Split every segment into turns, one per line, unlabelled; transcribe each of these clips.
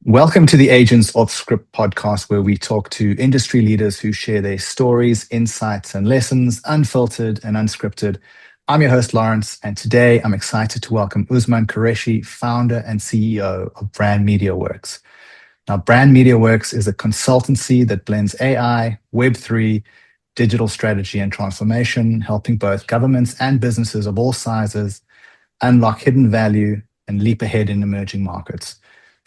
Welcome to the Aegance Offscript Podcast, where we talk to industry leaders who share their stories, insights, and lessons, unfiltered and unscripted. I'm your host, Lawrence, and today I'm excited to welcome Usman Qureshi, founder and CEO of Brand Media Works. Now, Brand Media Works is a consultancy that blends AI, Web3, digital strategy, and transformation, helping both governments and businesses of all sizes unlock hidden value and leap ahead in emerging markets.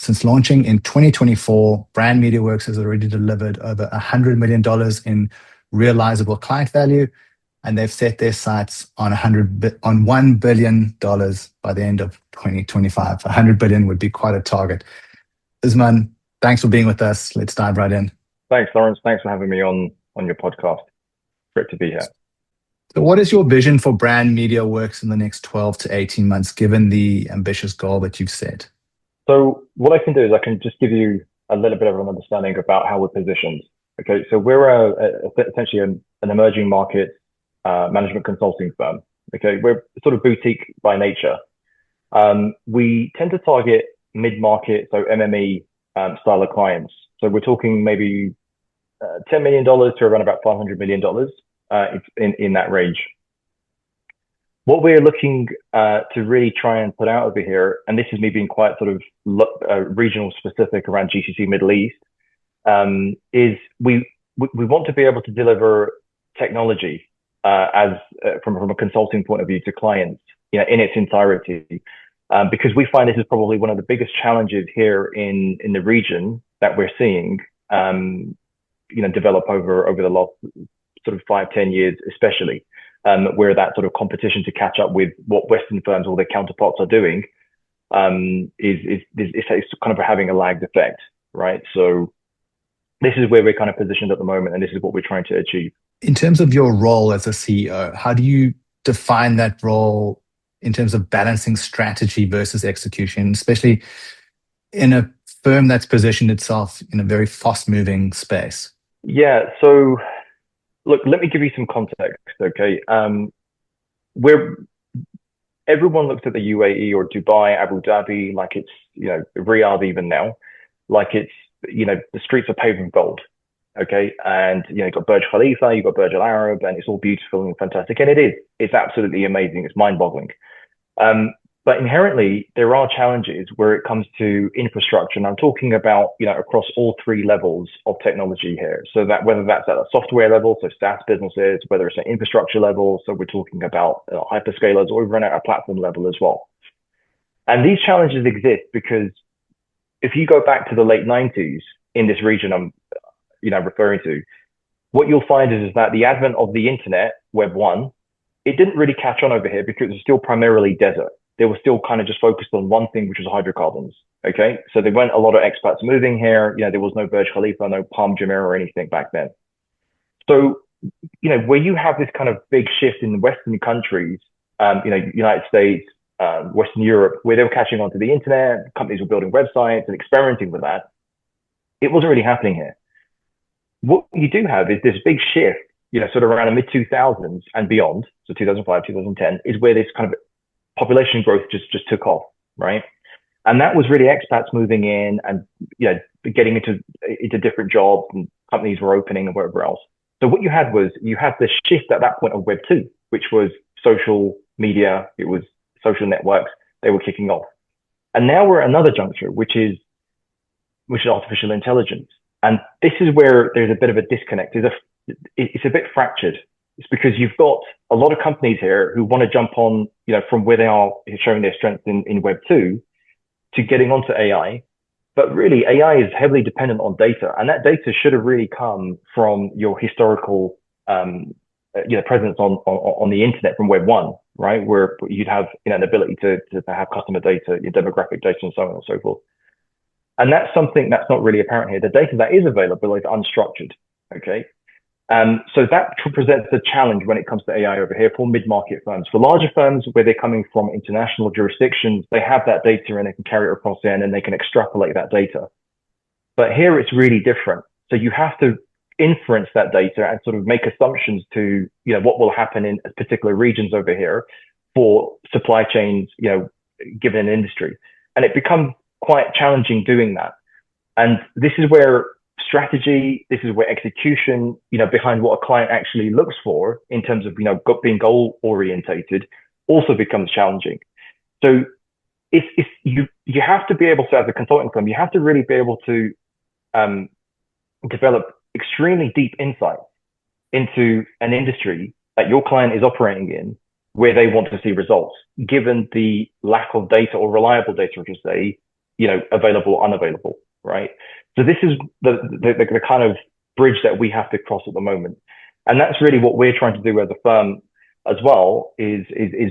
Since launching in 2024, Brand Media Works has already delivered over $100 million in realizable client value, and they've set their sights on $1 billion by the end of 2025. $100 billion would be quite a target. Usman, thanks for being with us. Let's dive right in.
Thanks, Lawrence. Thanks for having me on your podcast. Great to be here.
So what is your vision for Brand Media Works in the next 12 to 18 months, given the ambitious goal that you've set?
So what I can do is I can just give you a little bit of an understanding about how we're positioned. Okay, so we're essentially an emerging market management consulting firm. Okay, we're sort of boutique by nature. We tend to target mid-market, so MME style of clients. So we're talking maybe $10 million to around about $500 million in that range. What we're looking to really try and put out over here, and this is me being quite sort of regional specific around GCC Middle East, is we want to be able to deliver technology from a consulting point of view to clients, in its entirety, because we find this is probably one of the biggest challenges here in the region that we're seeing, develop over the last sort of 5-10 years, especially. Where that sort of competition to catch up with what Western firms or their counterparts are doing is kind of having a lagged effect, right? So this is where we're kind of positioned at the moment, and this is what we're trying to achieve.
In terms of your role as a CEO, how do you define that role in terms of balancing strategy versus execution, especially in a firm that's positioned itself in a very fast-moving space?
Yeah, so look, let me give you some context, okay? Everyone looks at the UAE or Dubai, Abu Dhabi, like it's, Riyadh even now, like it's, the streets are paved with gold, okay? And, you've got Burj Khalifa, you've got Burj Al Arab, and it's all beautiful and fantastic. And it is, it's absolutely amazing. It's mind boggling. But inherently, there are challenges where it comes to infrastructure. And I'm talking about, across all three levels of technology here. So that whether that's at a software level, so SaaS businesses, whether it's an infrastructure level, so we're talking about hyperscalers, or even at a platform level as well. And these challenges exist because if you go back to the late 90s in this region I'm, referring to, what you'll find is that the advent of the internet, Web 1, it didn't really catch on over here because it was still primarily desert. They were still kind of just focused on one thing, which was hydrocarbons. Okay, so there weren't a lot of expats moving here. There was no Burj Khalifa, no Palm Jumeirah or anything back then. So, where you have this kind of big shift in the Western countries, United States, Western Europe, where they were catching on to the internet, companies were building websites and experimenting with that. It wasn't really happening here. What you do have is this big shift, sort of around the mid 2000s and beyond. So 2005, 2010 is where this kind of population growth just took off, right? And that was really expats moving in and getting into different jobs, and companies were opening and whatever else. So what you had this shift at that point of Web 2, which was social media, it was social networks, they were kicking off. And now we're at another juncture, which is artificial intelligence. And this is where there's a bit of a disconnect. It's a bit fractured. It's because you've got a lot of companies here who want to jump on, from where they are showing their strength in Web 2 to getting onto AI. But really, AI is heavily dependent on data. And that data should have really come from your historical, presence on the internet from Web 1, right? Where you'd have an ability to have customer data, your demographic data, and so on and so forth. And that's something that's not really apparent here. The data that is available is unstructured, okay? So that presents a challenge when it comes to AI over here for mid-market firms. For larger firms where they're coming from international jurisdictions, they have that data and they can carry it across there and then they can extrapolate that data. But here it's really different. So you have to inference that data and sort of make assumptions to, what will happen in particular regions over here for supply chains, given an industry. And it becomes quite challenging doing that. And this is where strategy, this is where execution, behind what a client actually looks for in terms of, being goal orientated also becomes challenging. So you have to be able to, as a consulting firm, you have to really be able to develop extremely deep insight into an industry that your client is operating in, where they want to see results, given the lack of data or reliable data, I should say, available or unavailable, right? So this is the kind of bridge that we have to cross at the moment. And that's really what we're trying to do as a firm as well, is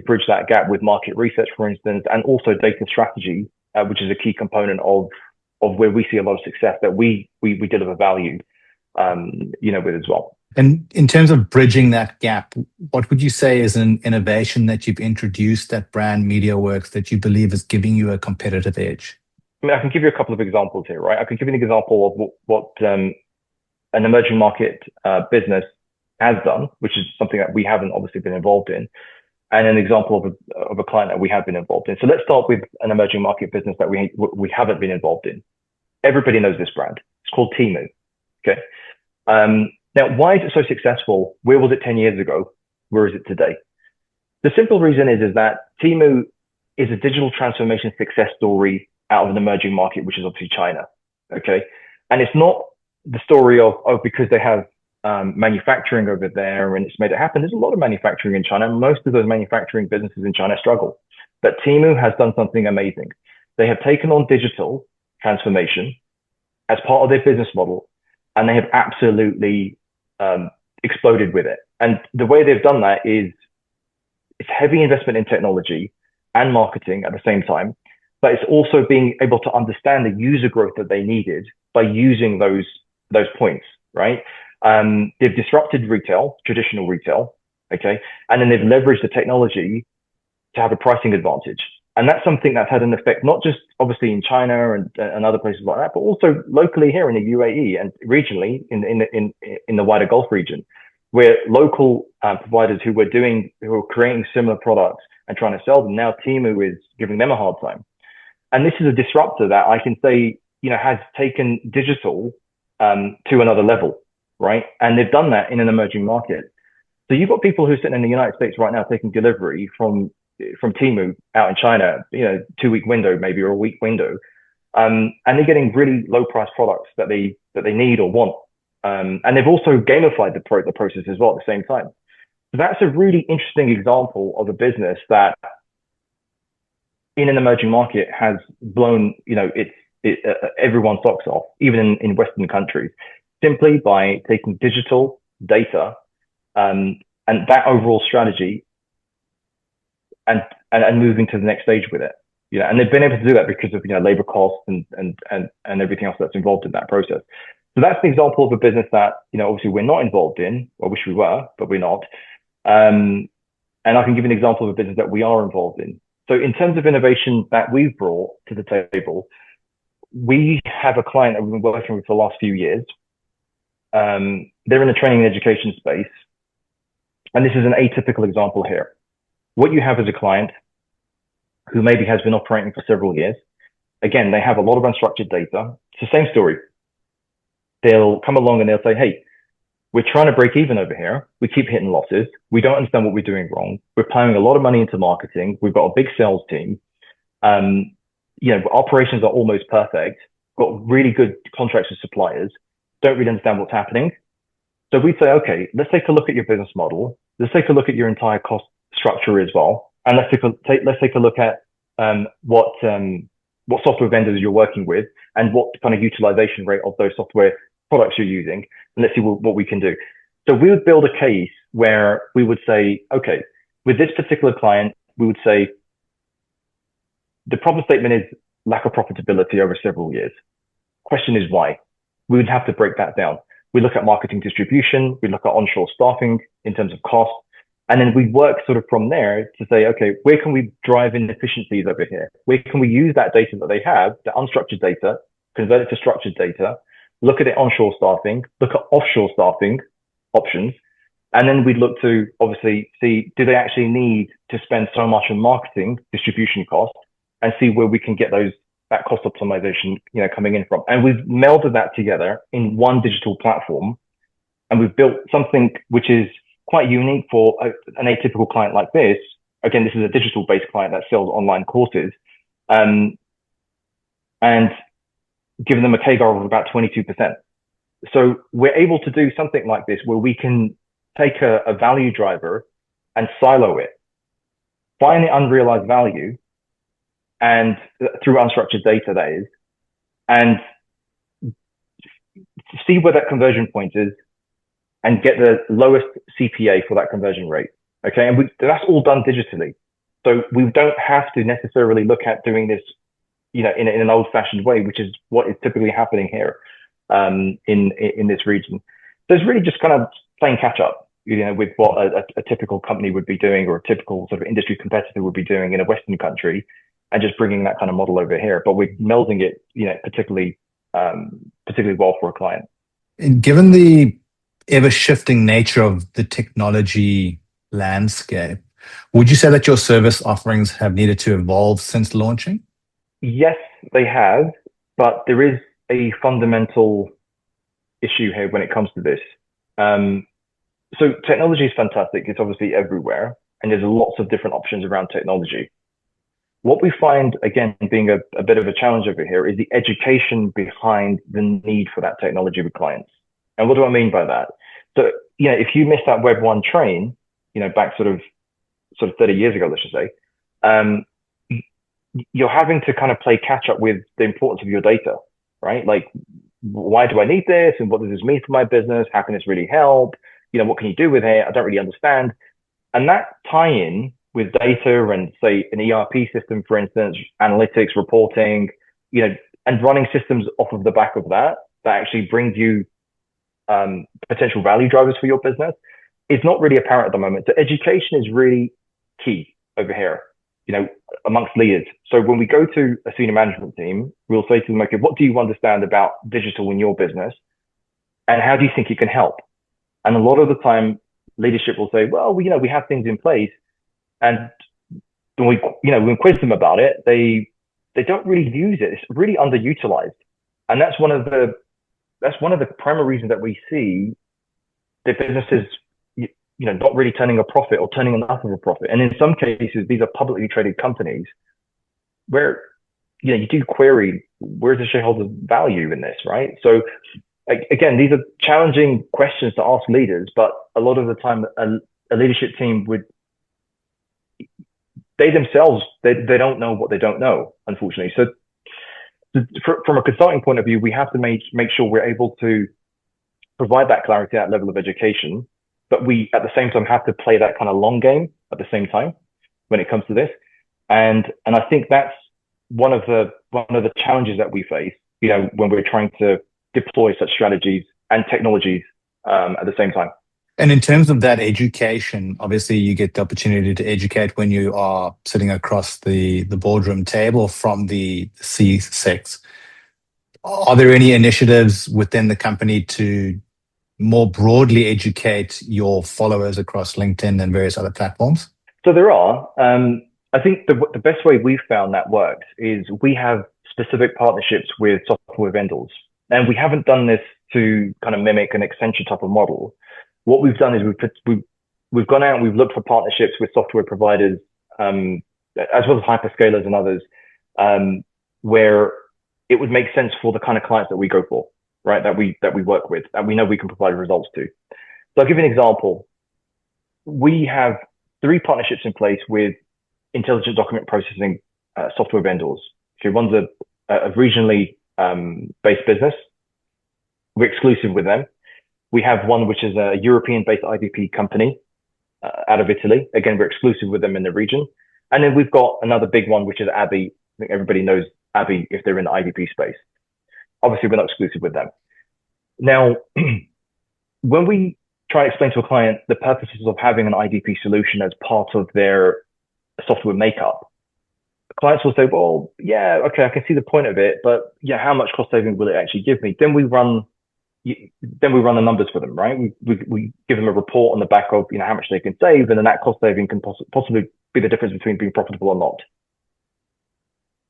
bridge that gap with market research, for instance, and also data strategy, which is a key component of where we see a lot of success that we deliver value, with as well.
And in terms of bridging that gap, what would you say is an innovation that you've introduced at Brand Media Works that you believe is giving you a competitive edge?
I mean, I can give you a couple of examples here, right? I can give you an example of what an emerging market business has done, which is something that we haven't obviously been involved in, and an example of a client that we have been involved in. So let's start with an emerging market business that we haven't been involved in. Everybody knows this brand. It's called Temu. Okay. Now, why is it so successful? Where was it 10 years ago? Where is it today? The simple reason is that Temu is a digital transformation success story out of an emerging market, which is obviously China. Okay. And it's not the story of because they have manufacturing over there and it's made it happen. There's a lot of manufacturing in China. Most of those manufacturing businesses in China struggle. But Temu has done something amazing. They have taken on digital transformation as part of their business model, and they have absolutely exploded with it. And the way they've done that is it's heavy investment in technology and marketing at the same time, but it's also being able to understand the user growth that they needed by using those points, right? They've disrupted retail, traditional retail, okay? And then they've leveraged the technology to have a pricing advantage. And that's something that's had an effect, not just obviously in China and other places like that, but also locally here in the UAE and regionally in the wider Gulf region, where local providers who are creating similar products and trying to sell them, now Temu is giving them a hard time. And this is a disruptor that I can say, has taken digital to another level, right? And they've done that in an emerging market. So you've got people who are sitting in the United States right now taking delivery from Temu out in China, 2-week window maybe, or a week window, and they're getting really low price products that they need or want, and they've also gamified the process as well at the same time. So that's a really interesting example of a business that, in an emerging market, has blown everyone's socks off, even in Western countries, simply by taking digital data and that overall strategy and moving to the next stage with it. And they've been able to do that because of labor costs and everything else that's involved in that process. So that's an example of a business that obviously we're not involved in. I wish we were, but we're not. And I can give an example of a business that we are involved in. So in terms of innovation that we've brought to the table, we have a client that we've been working with for the last few years. They're in the training and education space, and this is an atypical example here. What you have as a client who maybe has been operating for several years, again, they have a lot of unstructured data. It's the same story. They'll come along and they'll say, hey, we're trying to break even over here. We keep hitting losses. We don't understand what we're doing wrong. We're plowing a lot of money into marketing. We've got a big sales team. Operations are almost perfect. Got really good contracts with suppliers. Don't really understand what's happening. So we'd say, okay, let's take a look at your business model. Let's take a look at your entire cost structure as well, and let's take a look at what software vendors you're working with and what kind of utilization rate of those software products you're using, and let's see what we can do. So we would build a case where we would say, okay, with this particular client, we would say the problem statement is lack of profitability over several years. Question is why? We would have to break that down. We look at marketing distribution, we look at onshore staffing in terms of cost, and then we work sort of from there to say, okay, where can we drive in efficiencies over here? Where can we use that data that they have, the unstructured data, convert it to structured data, look at it onshore staffing, look at offshore staffing options, and then we'd look to obviously see, do they actually need to spend so much on marketing distribution costs, and see where we can get those that cost optimization, coming in from. And we've melded that together in one digital platform, and we've built something which is quite unique for an atypical client like this. Again, this is a digital-based client that sells online courses, and giving them a CAGR of about 22%. So we're able to do something like this where we can take a value driver and silo it, find the unrealized value, and through unstructured data, that is, and see where that conversion point is and get the lowest CPA for that conversion rate. Okay. And that's all done digitally. So we don't have to necessarily look at doing this, in an old fashioned way, which is what is typically happening here, in this region. So it's really just kind of playing catch up, with what a typical company would be doing, or a typical sort of industry competitor would be doing in a Western country, and just bringing that kind of model over here. But we're melding it, particularly well for a client.
And given the ever-shifting nature of the technology landscape, would you say that your service offerings have needed to evolve since launching?
Yes, they have, but there is a fundamental issue here when it comes to this. So technology is fantastic. It's obviously everywhere, and there's lots of different options around technology. What we find, again, being a bit of a challenge over here, is the education behind the need for that technology with clients. And what do I mean by that? So, if you missed that Web 1 train, back sort of 30 years ago, let's just say, you're having to kind of play catch up with the importance of your data, right? Like, why do I need this? And what does this mean for my business? How can this really help? What can you do with it? I don't really understand. And that tie-in with data and, say, an ERP system, for instance, analytics, reporting, and running systems off of the back of that actually brings you potential value drivers for your business, is not really apparent at the moment. So education is really key over here, amongst leaders. So when we go to a senior management team, we'll say to them, okay, what do you understand about digital in your business? And how do you think it can help? And a lot of the time, leadership will say, well, we have things in place. And when we quiz them about it, they don't really use it. It's really underutilized. And that's one of the primary reasons that we see the businesses, not really turning a profit or turning enough of a profit. And in some cases, these are publicly traded companies where, you do query, where's the shareholder value in this, right? So again, these are challenging questions to ask leaders, but a lot of the time a leadership team they themselves, they don't know what they don't know, unfortunately. So from a consulting point of view, we have to make sure we're able to provide that clarity, that level of education, but we at the same time have to play that kind of long game at the same time when it comes to this. And I think that's one of the challenges that we face, when we're trying to deploy such strategies and technologies at the same time.
And in terms of that education, obviously you get the opportunity to educate when you are sitting across the boardroom table from the C6. Are there any initiatives within the company to more broadly educate your followers across LinkedIn and various other platforms?
So there are. I think the best way we've found that works is we have specific partnerships with software vendors. And we haven't done this to kind of mimic an Accenture type of model. What we've done is we've gone out and we've looked for partnerships with software providers, as well as hyperscalers and others, where it would make sense for the kind of clients that we go for, right? That we work with, and we know we can provide results to. So I'll give you an example. We have 3 partnerships in place with intelligent document processing software vendors. Okay, one's a regionally based business. We're exclusive with them. We have one which is a European-based IBP company out of Italy. Again, we're exclusive with them in the region. And then we've got another big one, which is Abby. I think everybody knows Abby if they're in the IBP space. Obviously, we're not exclusive with them. Now, when we try to explain to a client the purposes of having an IBP solution as part of their software makeup, clients will say, well, yeah, okay, I can see the point of it, but yeah, how much cost saving will it actually give me? Then we run the numbers for them, right? We give them a report on the back of, how much they can save, and then that cost saving can possibly be the difference between being profitable or not.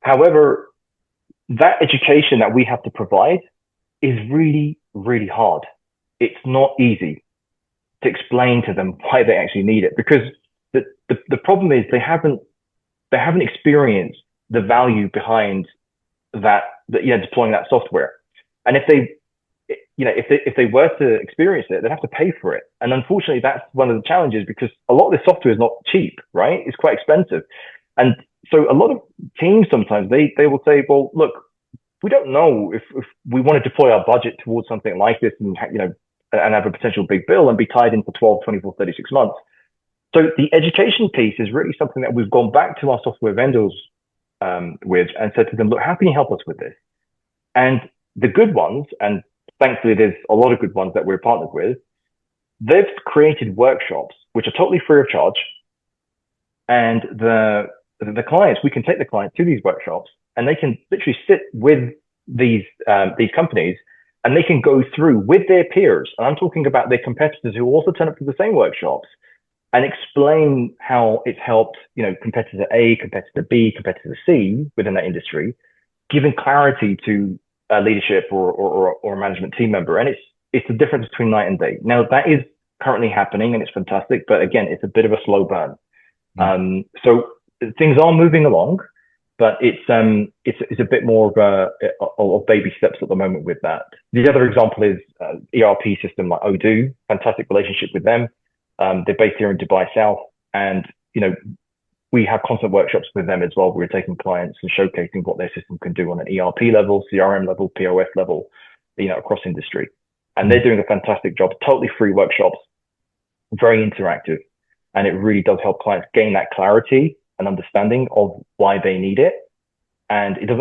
However, that education that we have to provide is really, really hard. It's not easy to explain to them why they actually need it, because the problem is they haven't experienced the value behind deploying that software. And if they were to experience it, they'd have to pay for it. And unfortunately, that's one of the challenges, because a lot of this software is not cheap, right? It's quite expensive. And so a lot of teams sometimes they will say, well, look, we don't know if we want to deploy our budget towards something like this and have a potential big bill and be tied in for 12, 24, 36 months. So the education piece is really something that we've gone back to our software vendors with and said to them, look, how can you help us with this? And the good ones, and thankfully there's a lot of good ones that we're partnered with, they've created workshops which are totally free of charge. And the clients, we can take the client to these workshops and they can literally sit with these companies and they can go through with their peers. And I'm talking about their competitors who also turn up to the same workshops and explain how it's helped, competitor A, competitor B, competitor C within that industry, giving clarity to leadership or a management team member. And it's the difference between night and day. Now that is currently happening and it's fantastic, but again, it's a bit of a slow burn. So things are moving along, but it's a bit more of baby steps at the moment with that. The other example is ERP system like Odoo, fantastic relationship with them. They're based here in Dubai South, and we have constant workshops with them as well. We're taking clients and showcasing what their system can do on an ERP level, CRM level, POS level, across industry. And they're doing a fantastic job. Totally free workshops, very interactive, and it really does help clients gain that clarity and understanding of why they need it. And it's not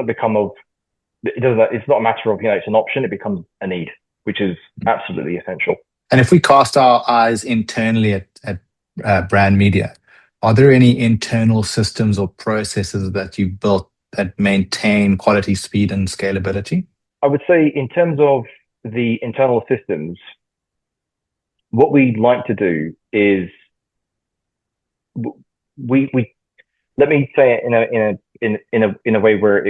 a matter of, it's an option, it becomes a need, which is absolutely essential.
And if we cast our eyes internally at brand media, are there any internal systems or processes that you built that maintain quality, speed, and scalability?
I would say in terms of the internal systems, what we like to do is let me say it in a way where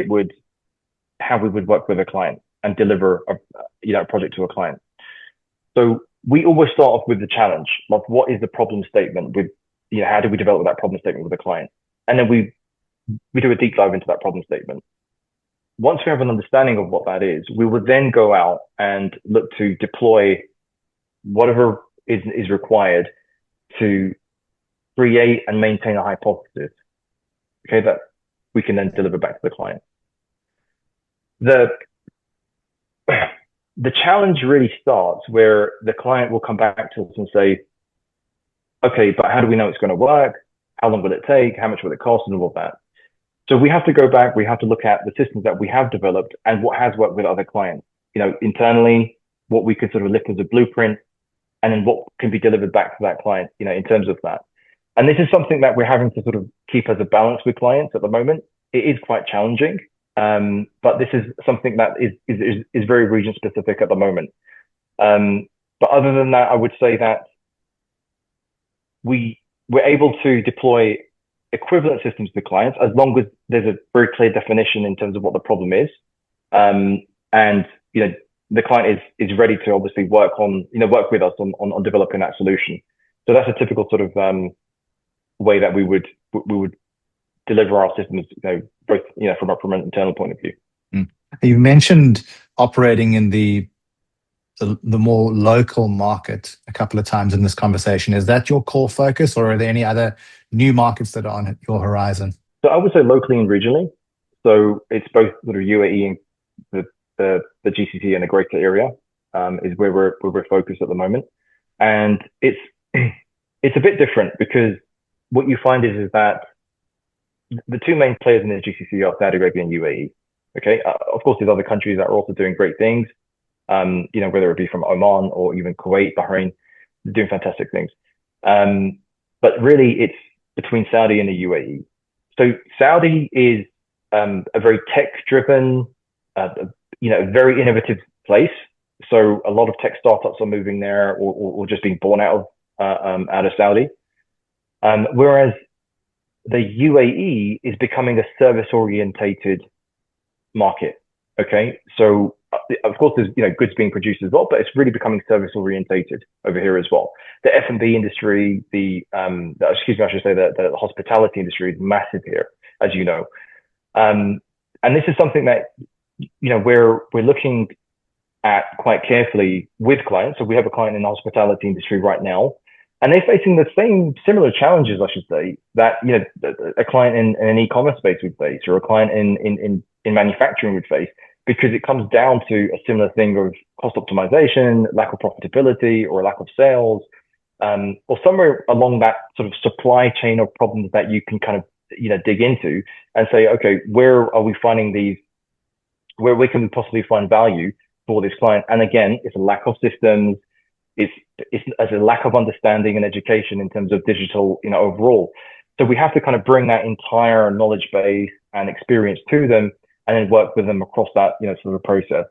how we would work with a client and deliver a project to a client. So we always start off with the challenge, like what is the problem statement with, how do we develop that problem statement with a client? And then we do a deep dive into that problem statement. Once we have an understanding of what that is, we would then go out and look to deploy whatever is required to create and maintain a hypothesis, okay, that we can then deliver back to the client. The challenge really starts where the client will come back to us and say, okay, but how do we know it's going to work? How long will it take? How much will it cost? And all of that. So we have to go back. We have to look at the systems that we have developed and what has worked with other clients, internally, what we could sort of lift as a blueprint, and then what can be delivered back to that client, in terms of that. And this is something that we're having to sort of keep as a balance with clients at the moment. It is quite challenging. But this is something that is very region specific at the moment. But other than that, I would say that we're able to deploy equivalent systems to clients as long as there's a very clear definition in terms of what the problem is. And the client is ready to obviously work with us on developing that solution. So that's a typical sort of way that we would deliver our systems, both from an internal point of view.
You mentioned operating in the more local market a couple of times in this conversation. Is that your core focus, or are there any other new markets that are on your horizon?
So I would say locally and regionally. So it's both sort of UAE and the GCC and the greater area is where we're focused at the moment. And it's a bit different because what you find is that the two main players in the GCC are Saudi Arabia and UAE. Okay, of course, there's other countries that are also doing great things. Whether it be from Oman or even Kuwait, Bahrain, they're doing fantastic things. But really, it's between Saudi and the UAE. So Saudi is a very tech-driven, very innovative place. So a lot of tech startups are moving there, or just being born out of Saudi. Whereas the UAE is becoming a service-orientated market. Okay, so of course there's goods being produced as well, but it's really becoming service orientated over here as well. The F&B industry, excuse me, I should say the hospitality industry is massive here, as you know. And this is something that we're looking at quite carefully with clients. So we have a client in the hospitality industry right now, and they're facing the same similar challenges, I should say, that a client in an e-commerce space would face, or a client in manufacturing would face, because it comes down to a similar thing of cost optimization, lack of profitability, or lack of sales, or somewhere along that sort of supply chain of problems that you can kind of dig into and say, okay, where are we finding these? Where can we possibly find value for this client? And again, it's a lack of systems. It's a lack of understanding and education in terms of digital, overall. So we have to kind of bring that entire knowledge base and experience to them, and then work with them across that, sort of process.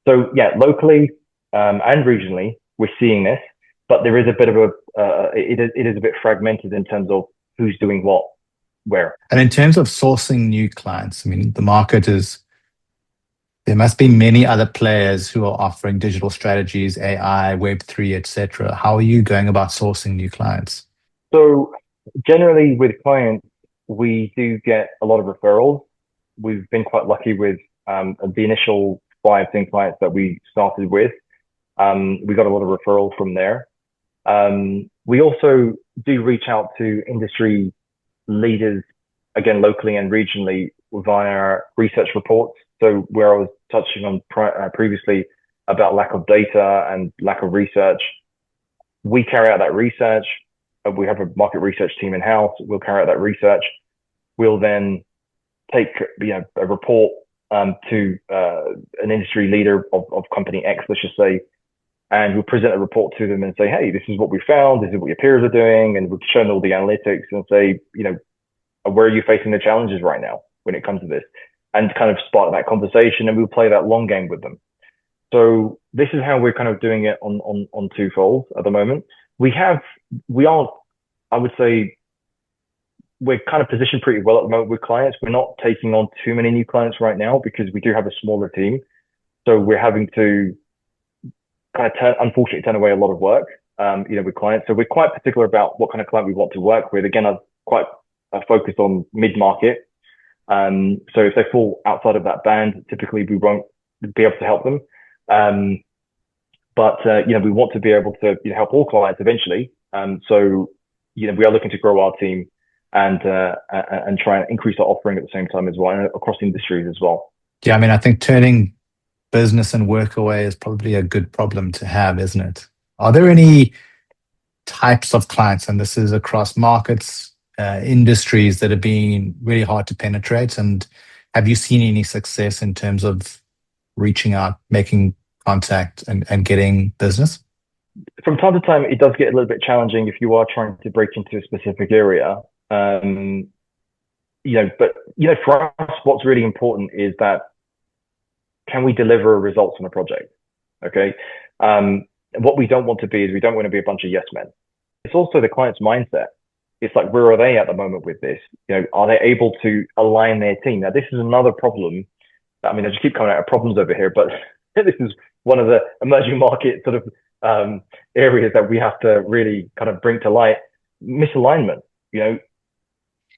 So yeah, locally and regionally, we're seeing this, but there is a bit of it is a bit fragmented in terms of who's doing what, where.
And in terms of sourcing new clients, I mean, there must be many other players who are offering digital strategies, AI, Web3, etc. How are you going about sourcing new clients?
So generally with clients, we do get a lot of referrals. We've been quite lucky with the initial 5, 10 clients that we started with. We got a lot of referrals from there. We also do reach out to industry leaders, again, locally and regionally, via research reports. So where I was touching on previously about lack of data and lack of research, we carry out that research. We have a market research team in house. We'll carry out that research. We'll then take a report to an industry leader of company X, let's just say, and we'll present a report to them and say, hey, this is what we found. This is what your peers are doing, and we'll show them all the analytics and say, where are you facing the challenges right now when it comes to this, and kind of spark that conversation, and we'll play that long game with them. So this is how we're kind of doing it on twofold at the moment. We are, I would say, we're kind of positioned pretty well at the moment with clients. We're not taking on too many new clients right now because we do have a smaller team. So we're having to kind of unfortunately turn away a lot of work, with clients. So we're quite particular about what kind of client we want to work with. Again, I'm quite focused on mid-market. So if they fall outside of that band, typically we won't be able to help them. But we want to be able to help all clients eventually. So we are looking to grow our team and try and increase our offering at the same time as well, and across industries as well.
Yeah, I mean, I think turning business and work away is probably a good problem to have, isn't it? Are there any types of clients, and this is across markets, industries, that have been really hard to penetrate? And have you seen any success in terms of reaching out, making contact, and getting business?
From time to time, it does get a little bit challenging if you are trying to break into a specific area. But for us, what's really important is that, can we deliver results on a project? Okay. What we don't want to be is, we don't want to be a bunch of yes men. It's also the client's mindset. It's like, where are they at the moment with this? Are they able to align their team? Now, this is another problem. I mean, I just keep coming out of problems over here, but this is one of the emerging market sort of areas that we have to really kind of bring to light. Misalignment,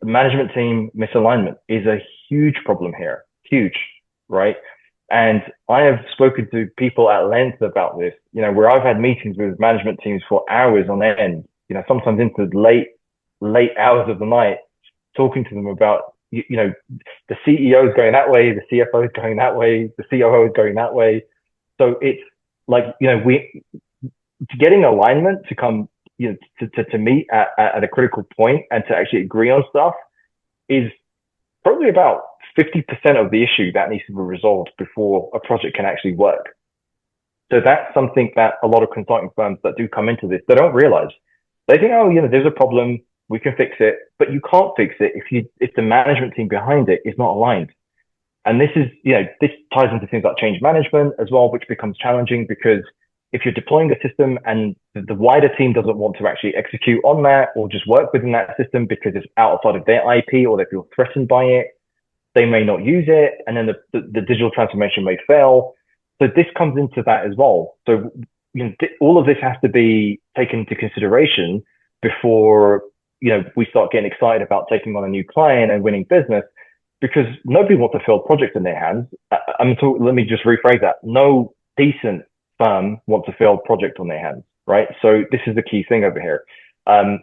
management team misalignment is a huge problem here. Huge, right? And I have spoken to people at length about this, where I've had meetings with management teams for hours on end, sometimes into late hours of the night, talking to them about, the CEO is going that way, the CFO is going that way, the COO is going that way. So it's like, getting alignment to come, to meet at a critical point and to actually agree on stuff is probably about 50% of the issue that needs to be resolved before a project can actually work. So that's something that a lot of consulting firms that do come into this, they don't realize. They think, there's a problem, we can fix it, but you can't fix it if the management team behind it is not aligned. And this is, this ties into things like change management as well, which becomes challenging because if you're deploying a system and the wider team doesn't want to actually execute on that or just work within that system because it's outside of their IP or they feel threatened by it, they may not use it, and then the digital transformation may fail. So this comes into that as well. So all of this has to be taken into consideration before we start getting excited about taking on a new client and winning business, because nobody wants a failed project in their hands. Let me just rephrase that. No decent firm wants a failed project on their hands, right? So this is the key thing over here.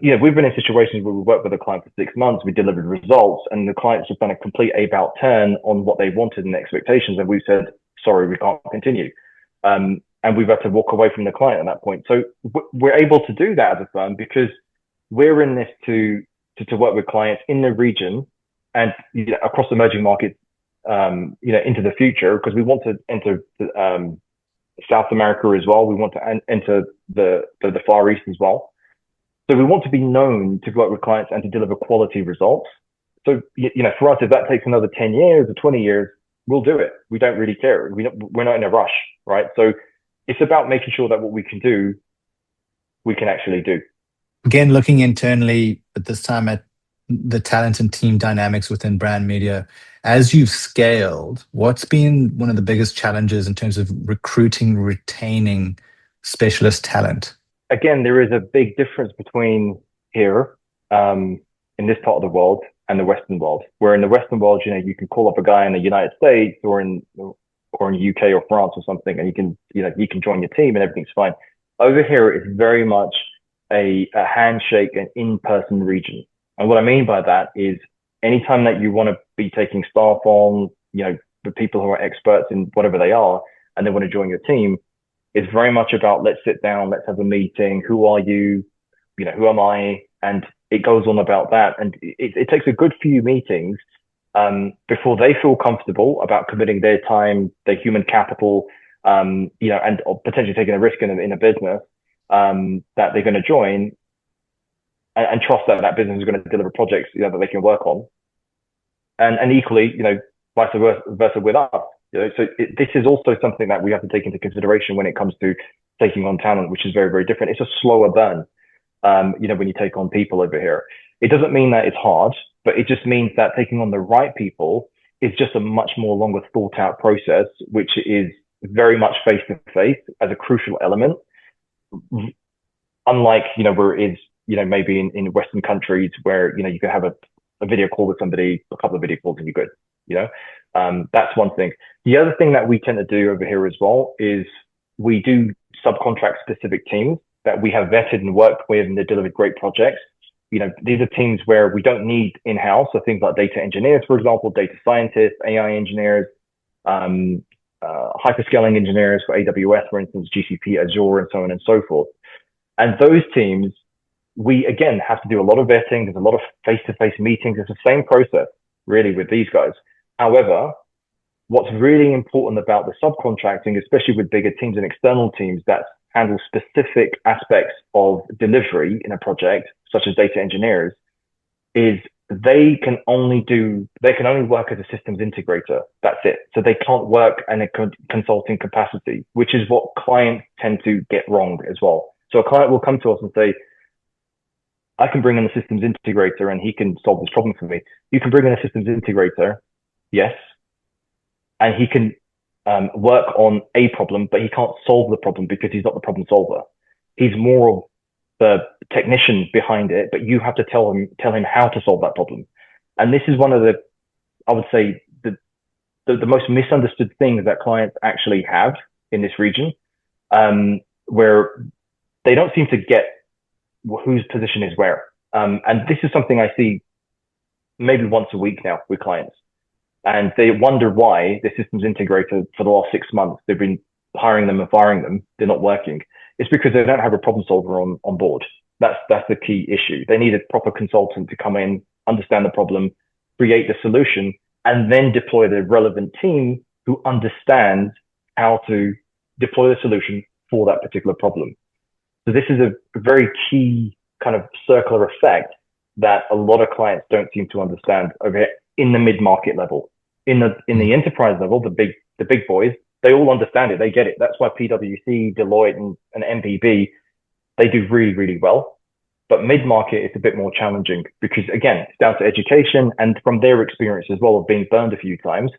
We've been in situations where we worked with a client for 6 months, we delivered results, and the client's just done a complete about turn on what they wanted and expectations, and we said, sorry, we can't continue. And we've had to walk away from the client at that point. So we're able to do that as a firm because we're in this to work with clients in the region and across emerging markets, into the future, because we want to enter South America as well. We want to enter the Far East as well. So we want to be known to work with clients and to deliver quality results. So, for us, if that takes another 10 years or 20 years, we'll do it. We don't really care. We're not in a rush, right? So it's about making sure that what we can do, we can actually do.
Again, looking internally, but this time at the talent and team dynamics within brand media, as you've scaled, what's been one of the biggest challenges in terms of recruiting, retaining specialist talent?
Again, there is a big difference between here, in this part of the world, and the Western world. Where in the Western world, you can call up a guy in the United States or in UK or France or something, and you can join your team and everything's fine. Over here, it's very much a handshake and in-person region. And what I mean by that is anytime that you want to be taking staff on, the people who are experts in whatever they are, and they want to join your team, it's very much about, let's sit down, let's have a meeting. Who are you? Who am I? And it goes on about that. And it takes a good few meetings before they feel comfortable about committing their time, their human capital, and potentially taking a risk in a business that they're going to join, and trust that business is going to deliver projects that they can work on. And equally, vice versa with us. So this is also something that we have to take into consideration when it comes to taking on talent, which is very, very different. It's a slower burn, when you take on people over here. It doesn't mean that it's hard, but it just means that taking on the right people is just a much more longer thought out process, which is very much face to face as a crucial element. Unlike, where it is, maybe in Western countries where, you can have a video call with somebody, a couple of video calls and you're good, that's one thing. The other thing that we tend to do over here as well is we do subcontract specific teams that we have vetted and worked with, and they delivered great projects. These are teams where we don't need in-house. So things like data engineers, for example, data scientists, AI engineers, hyperscaling engineers for AWS, for instance, GCP, Azure, and so on and so forth. And those teams, we, again, have to do a lot of vetting. There's a lot of face-to-face meetings. It's the same process, really, with these guys. However, what's really important about the subcontracting, especially with bigger teams and external teams that handle specific aspects of delivery in a project, such as data engineers, is they can only work as a systems integrator. That's it. So they can't work in a consulting capacity, which is what clients tend to get wrong as well. So a client will come to us and say, I can bring in a systems integrator and he can solve this problem for me. You can bring in a systems integrator, yes, and he can work on a problem, but he can't solve the problem because he's not the problem solver. He's more of the technician behind it, but you have to tell him how to solve that problem. And this is one of the, I would say, the most misunderstood things that clients actually have in this region, where they don't seem to get whose position is where. And this is something I see maybe once a week now with clients. And they wonder why the systems integrator for the last 6 months, they've been hiring them and firing them. They're not working. It's because they don't have a problem solver on board. That's the key issue. They need a proper consultant to come in, understand the problem, create the solution, and then deploy the relevant team who understands how to deploy the solution for that particular problem. So this is a very key kind of circular effect that a lot of clients don't seem to understand over here in the mid-market level. In the enterprise level, the big boys, they all understand it. They get it. That's why PwC, Deloitte, and MPB, they do really, really well. But mid-market, it's a bit more challenging because, again, it's down to education and from their experience as well of being burned a few times,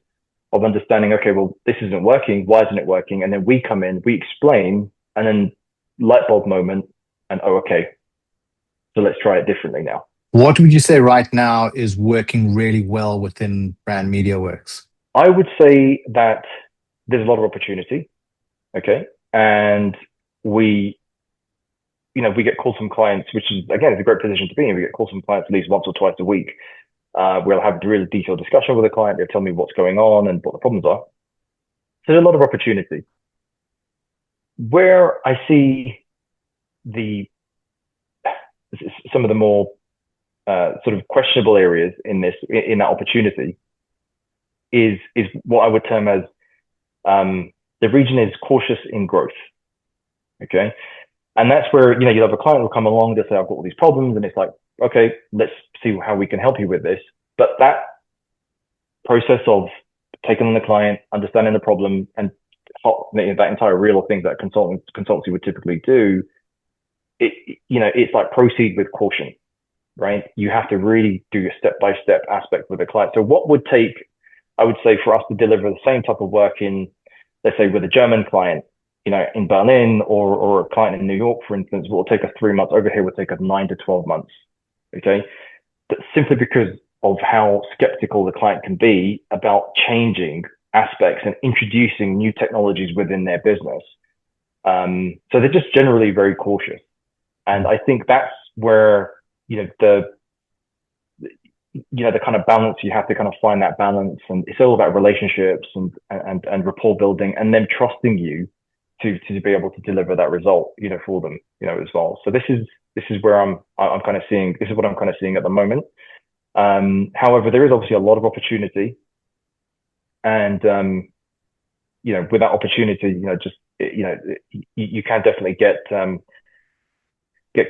of understanding, okay, well, this isn't working. Why isn't it working? And then we come in, we explain, and then light bulb moment, and oh, okay, so let's try it differently now.
What would you say right now is working really well within Brand Media Works?
I would say that there's a lot of opportunity, okay? And we get calls from clients, which is, again, it's a great position to be in. We get calls from clients at least once or twice a week. We'll have a really detailed discussion with a client. They'll tell me what's going on and what the problems are. So there's a lot of opportunity. Where I see some of the more sort of questionable areas in that opportunity is what I would term as the region is cautious in growth. Okay. And that's where, you'll have a client will come along, they'll say, I've got all these problems. And it's like, okay, let's see how we can help you with this. But that process of taking on the client, understanding the problem, and that entire reel of things that consultancy would typically do, it's like proceed with caution, right? You have to really do a step-by-step aspect with the client. So what would take, I would say, for us to deliver the same type of work in, let's say, with a German client, in Berlin or a client in New York, for instance, will take us 3 months. Over here, will take us 9 to 12 months. Okay. But simply because of how skeptical the client can be about changing aspects and introducing new technologies within their business. So they're just generally very cautious. And I think that's where, the kind of balance, you have to kind of find that balance, and it's all about relationships and rapport building, and them trusting you to be able to deliver that result, for them, as well. So this is where I'm kind of seeing, this is what I'm kind of seeing at the moment. However, there is obviously a lot of opportunity, and with that opportunity, you can definitely get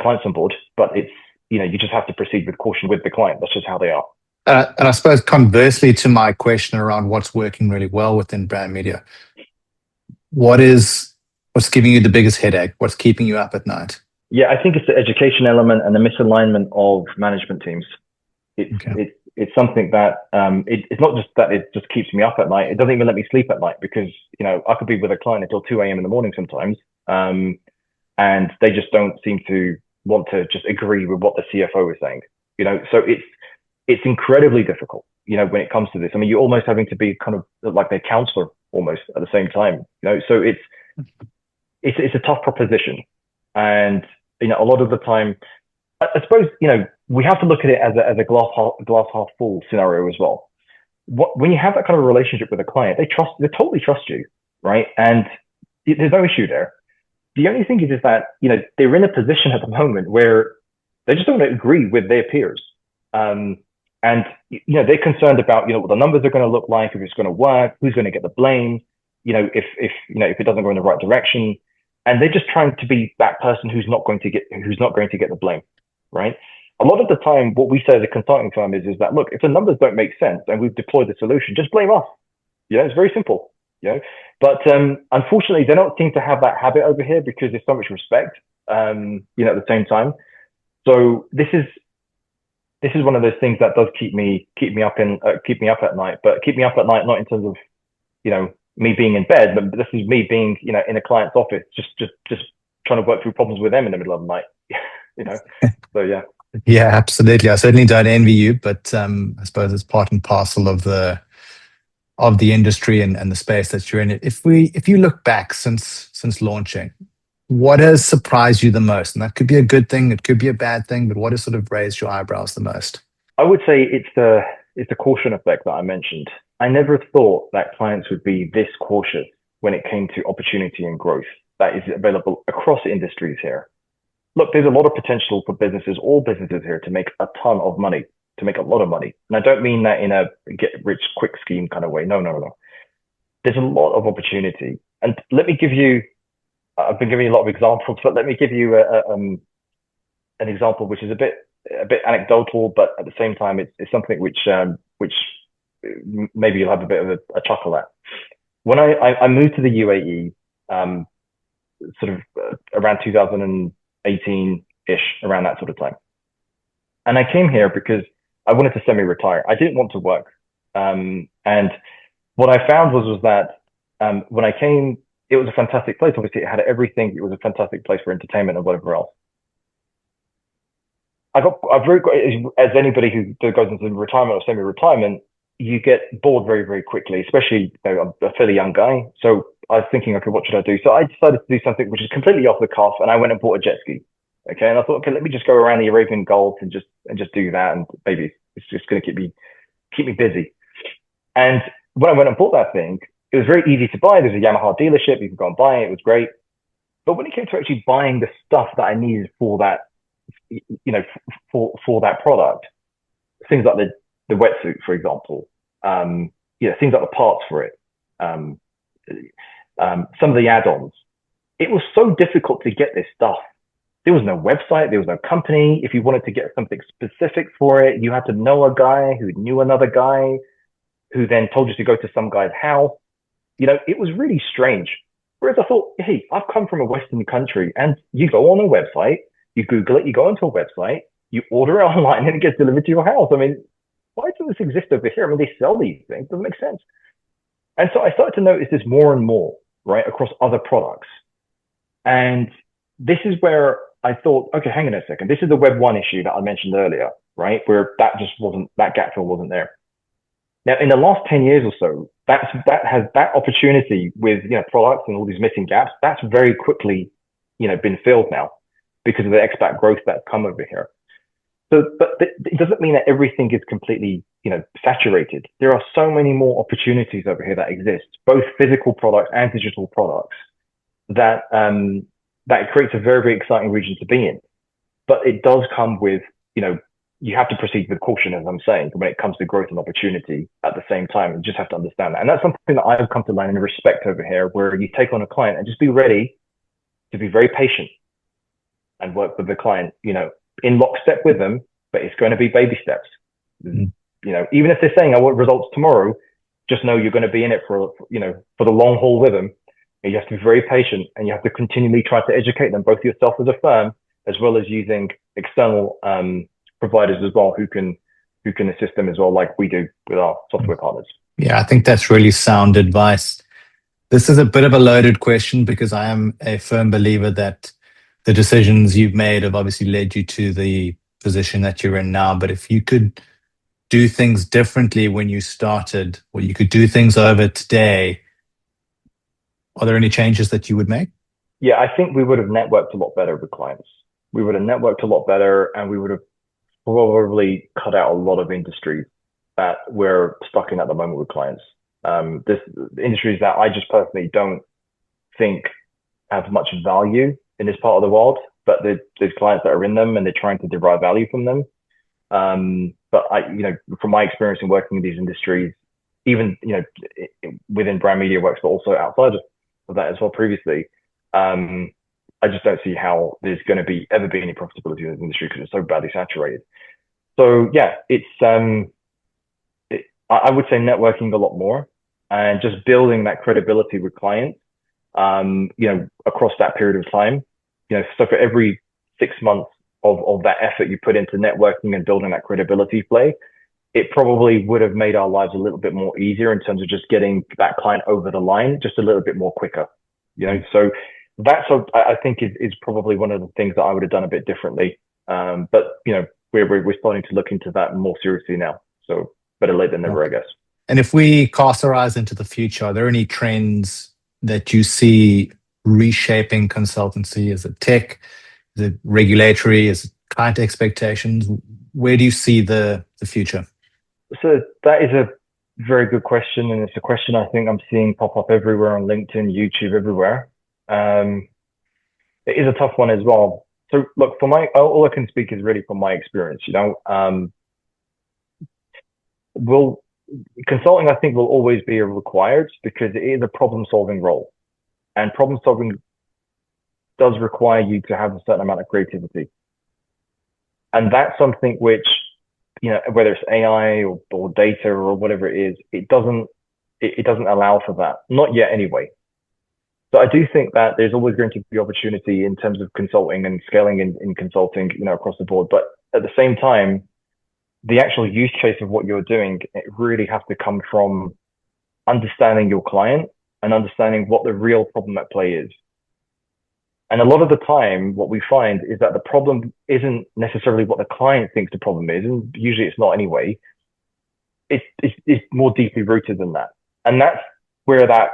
clients on board, but it's, you just have to proceed with caution with the client. That's just how they are.
And I suppose conversely to my question around what's working really well within brand media, what's giving you the biggest headache? What's keeping you up at night?
Yeah, I think it's the education element and the misalignment of management teams. It's something that it's not just that it just keeps me up at night. It doesn't even let me sleep at night because, I could be with a client until 2 a.m. in the morning sometimes. And they just don't seem to want to just agree with what the CFO is saying, so it's incredibly difficult, when it comes to this. I mean, you're almost having to be kind of like their counselor almost at the same time, so it's a tough proposition. And, a lot of the time, I suppose, we have to look at it as a glass half full scenario as well. When you have that kind of relationship with a client, they totally trust you, right? And there's no issue there. The only thing is that, they're in a position at the moment where they just don't agree with their peers. And, they're concerned about, what the numbers are going to look like, if it's going to work, who's going to get the blame, if it doesn't go in the right direction. And they're just trying to be that person who's not going to get the blame, right? A lot of the time, what we say as a consulting firm is that, look, if the numbers don't make sense and we've deployed the solution, just blame us. It's very simple, But unfortunately, they don't seem to have that habit over here because there's so much respect, at the same time. So this is one of those things that does keep me up at night, but keep me up at night not in terms of, me being in bed, but this is me being, in a client's office, just trying to work through problems with them in the middle of the night, So yeah.
Yeah, absolutely. I certainly don't envy you, but I suppose it's part and parcel of the industry and the space that you're in. If you look back since launching, what has surprised you the most? And that could be a good thing, it could be a bad thing, but what has sort of raised your eyebrows the most?
I would say it's the caution effect that I mentioned. I never thought that clients would be this cautious when it came to opportunity and growth that is available across industries here. Look, there's a lot of potential for all businesses here to make a ton of money, to make a lot of money. And I don't mean that in a get rich quick scheme kind of way. No. There's a lot of opportunity. And let me give you, I've been giving you a lot of examples, but let me give you an example which is a bit anecdotal, but at the same time, it's something which maybe you'll have a bit of a chuckle at. When I moved to the UAE, sort of around 2018, ish, around that sort of time. And I came here because I wanted to semi-retire. I didn't want to work. And what I found was that when I came, it was a fantastic place. Obviously, it had everything. It was a fantastic place for entertainment and whatever else. As anybody who goes into retirement or semi-retirement, you get bored very, very quickly, especially, you know, I'm a fairly young guy. So I was thinking, okay, what should I do? So I decided to do something which is completely off the cuff, and I went and bought a jet ski. Okay. And I thought, okay, let me just go around the Arabian Gulf and just do that. And maybe it's just going to keep me busy. And when I went and bought that thing, it was very easy to buy. There's a Yamaha dealership. You can go and buy it. It was great. But when it came to actually buying the stuff that I needed for that, you know, for that product, things like the wetsuit, for example, things like the parts for it, some of the add-ons, it was so difficult to get this stuff. There was no website, there was no company. If you wanted to get something specific for it, you had to know a guy who knew another guy who then told you to go to some guy's house. You know, it was really strange. Whereas I thought, hey, I've come from a Western country, and you go on a website, you Google it, you go onto a website, you order it online, and it gets delivered to your house. I mean, why doesn't this exist over here? I mean, they sell these things. It doesn't make sense. And so I started to notice this more and more, right, across other products. And this is where I thought, okay, hang on a second. This is the Web 1 issue that I mentioned earlier, right, where that gap fill wasn't there. Now, in the last 10 years or so, that opportunity with, you know, products and all these missing gaps, that's very quickly, you know, been filled now because of the expat growth that's come over here. So, but it doesn't mean that everything is completely, you know, saturated. There are so many more opportunities over here that exist, both physical products and digital products, that that creates a very, very exciting region to be in. But it does come with, you know, you have to proceed with caution, as I'm saying, when it comes to growth and opportunity at the same time. You just have to understand that. And that's something that I've come to learn and respect over here, where you take on a client and just be ready to be very patient and work with the client, you know, in lockstep with them, but it's going to be baby steps. Mm-hmm. You know, even if they're saying I want results tomorrow, just know you're going to be in it for, you know, for the long haul with them. And you have to be very patient, and you have to continually try to educate them, both yourself as a firm, as well as using external providers as well, who can assist them as well, like we do with our software partners.
Yeah, I think that's really sound advice. This is a bit of a loaded question because I am a firm believer that the decisions you've made have obviously led you to the position that you're in now. But if you could do things differently when you started, or you could do things over today, are there any changes that you would make?
Yeah, I think we would have networked a lot better with clients. We would have networked a lot better, and we would have probably cut out a lot of industries that we're stuck in at the moment with clients. This industries that I just personally don't think have much value in this part of the world, but there's clients that are in them and they're trying to derive value from them. But you know, from my experience in working in these industries, even, you know, within brand media works, but also outside of that as well previously, I just don't see how there's going to ever be any profitability in this industry because it's so badly saturated. So yeah, I would say networking a lot more and just building that credibility with clients, you know, across that period of time. You know, so for every 6 months of that effort you put into networking and building that credibility play, it probably would have made our lives a little bit more easier in terms of just getting that client over the line just a little bit more quicker. You know, so that's I think is probably one of the things that I would have done a bit differently. But you know, we're starting to look into that more seriously now. So better late than never, I guess.
And if we cast our eyes into the future, are there any trends that you see reshaping consultancy? Is it tech? Is it regulatory? Is it client expectations? Where do you see the future?
So that is a very good question, and it's a question I think I'm seeing pop up everywhere on LinkedIn, YouTube, everywhere. It is a tough one as well. So look, all I can speak is really from my experience. You know, consulting, I think, will always be required because it is a problem-solving role, and problem-solving does require you to have a certain amount of creativity, and that's something which, you know, whether it's AI or data or whatever it is, it doesn't allow for that. Not yet, anyway. So I do think that there's always going to be opportunity in terms of consulting and scaling in consulting, across the board. But at the same time, the actual use case of what you're doing, it really has to come from understanding your client and understanding what the real problem at play is. And a lot of the time, what we find is that the problem isn't necessarily what the client thinks the problem is, and usually it's not anyway. It's more deeply rooted than that. And that's where that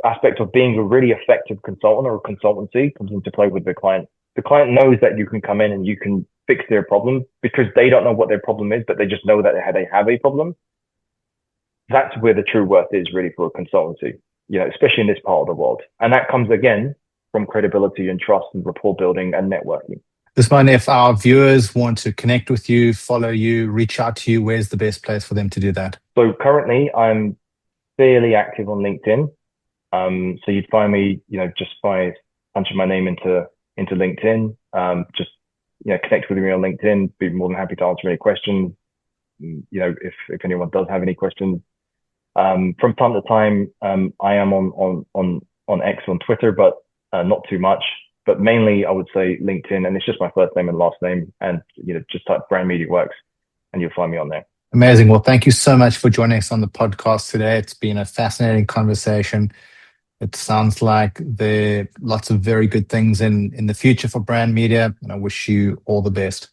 aspect of being a really effective consultant or a consultancy comes into play with the client. The client knows that you can come in and you can fix their problem because they don't know what their problem is, but they just know that they have a problem. That's where the true worth is really for a consultancy, especially in this part of the world. And that comes again from credibility and trust and rapport building and networking.
Usman, if our viewers want to connect with you, follow you, reach out to you, where's the best place for them to do that?
So currently I'm fairly active on LinkedIn. So you'd find me, just by punching my name into LinkedIn. Just connect with me on LinkedIn. Be more than happy to answer any questions. If anyone does have any questions. From time to time, I am on X on Twitter, but not too much. But mainly, I would say LinkedIn, and it's just my first name and last name, and just type Brand Media Works, and you'll find me on there.
Amazing. Well, thank you so much for joining us on the podcast today. It's been a fascinating conversation. It sounds like there are lots of very good things in the future for brand media, and I wish you all the best.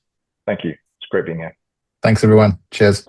Thank you. It's great being here.
Thanks, everyone. Cheers.